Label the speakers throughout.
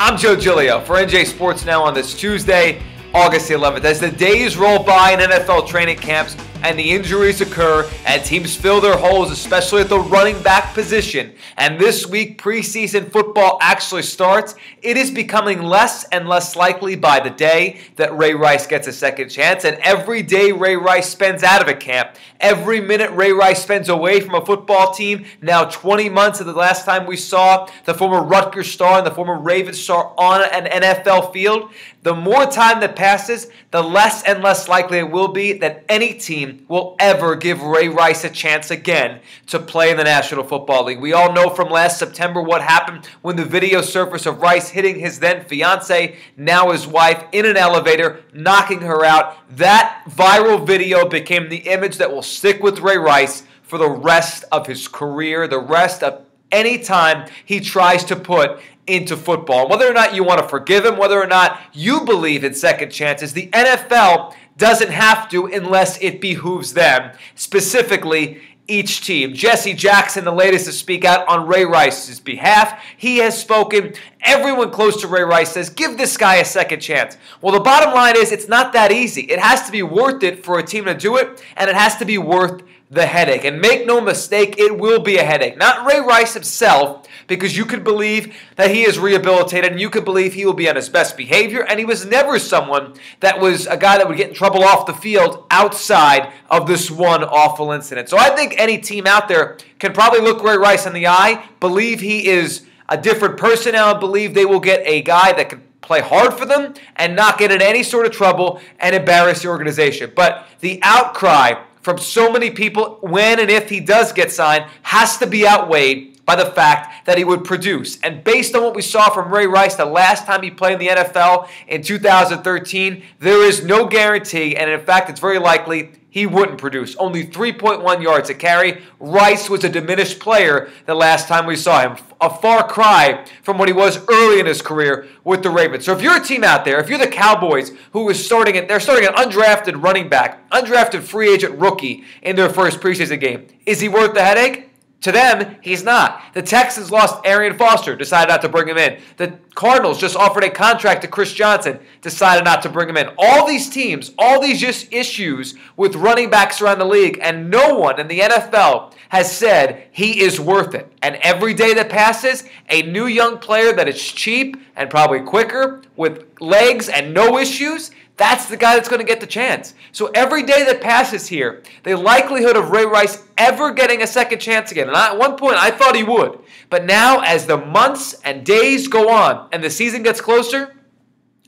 Speaker 1: I'm Joe Giglio for NJ Sports Now on this Tuesday, August the 11th. As the days roll by in NFL training camps and the injuries occur and teams fill their holes, especially at the running back position, and this week preseason football actually starts, it is becoming less and less likely by the day that Ray Rice gets a second chance. And every day Ray Rice spends out of a camp, every minute Ray Rice spends away from a football team, now 20 months of the last time we saw the former Rutgers star and the former Ravens star on an NFL field, the more time that passes, the less and less likely it will be that any team will ever give Ray Rice a chance again to play in the National Football League. We all know from last September what happened when the video surfaced of Rice hitting his then fiance, now his wife, in an elevator, knocking her out. That viral video became the image that will stick with Ray Rice for the rest of his career, the rest of any time he tries to put into football. Whether or not you want to forgive him, whether or not you believe in second chances, the NFL doesn't have to unless it behooves them, specifically each team. Jesse Jackson, the latest to speak out on Ray Rice's behalf. He has spoken. Everyone close to Ray Rice says, give this guy a second chance. Well, the bottom line is it's not that easy. It has to be worth it for a team to do it, and it has to be worth the headache. And make no mistake, it will be a headache. Not Ray Rice himself, because you could believe that he is rehabilitated and you could believe he will be on his best behavior, and he was never someone that was a guy that would get in trouble off the field outside of this one awful incident. So I think any team out there can probably look Ray Rice in the eye, believe he is a different person now, and believe they will get a guy that can play hard for them and not get in any sort of trouble and embarrass the organization. But the outcry from so many people when and if he does get signed has to be outweighed by the fact that he would produce. And based on what we saw from Ray Rice the last time he played in the NFL in 2013, there is no guarantee, and in fact it's very likely he wouldn't produce. Only 3.1 yards a carry. Rice was a diminished player the last time we saw him. A far cry from what he was early in his career with the Ravens. So if you're a team out there, if you're the Cowboys they're starting an undrafted running back, undrafted free agent rookie in their first preseason game, is he worth the headache? To them, he's not. The Texans lost Arian Foster, decided not to bring him in. The Cardinals just offered a contract to Chris Johnson, decided not to bring him in. All these teams, all these just issues with running backs around the league, and no one in the NFL has said he is worth it. And every day that passes, a new young player that is cheap and probably quicker, with legs and no issues, that's the guy that's going to get the chance. So every day that passes here, the likelihood of Ray Rice ever getting a second chance again, and at one point I thought he would, but now as the months and days go on and the season gets closer,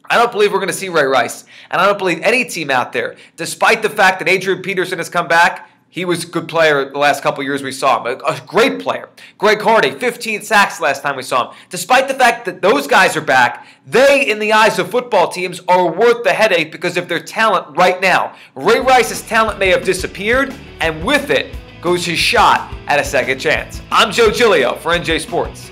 Speaker 1: I don't believe we're going to see Ray Rice. And I don't believe any team out there, despite the fact that Adrian Peterson has come back. He was a good player the last couple of years we saw him. A great player. Greg Hardy, 15 sacks last time we saw him. Despite the fact that those guys are back, they, in the eyes of football teams, are worth the headache because of their talent right now. Ray Rice's talent may have disappeared, and with it goes his shot at a second chance. I'm Joe Giglio for NJ Sports.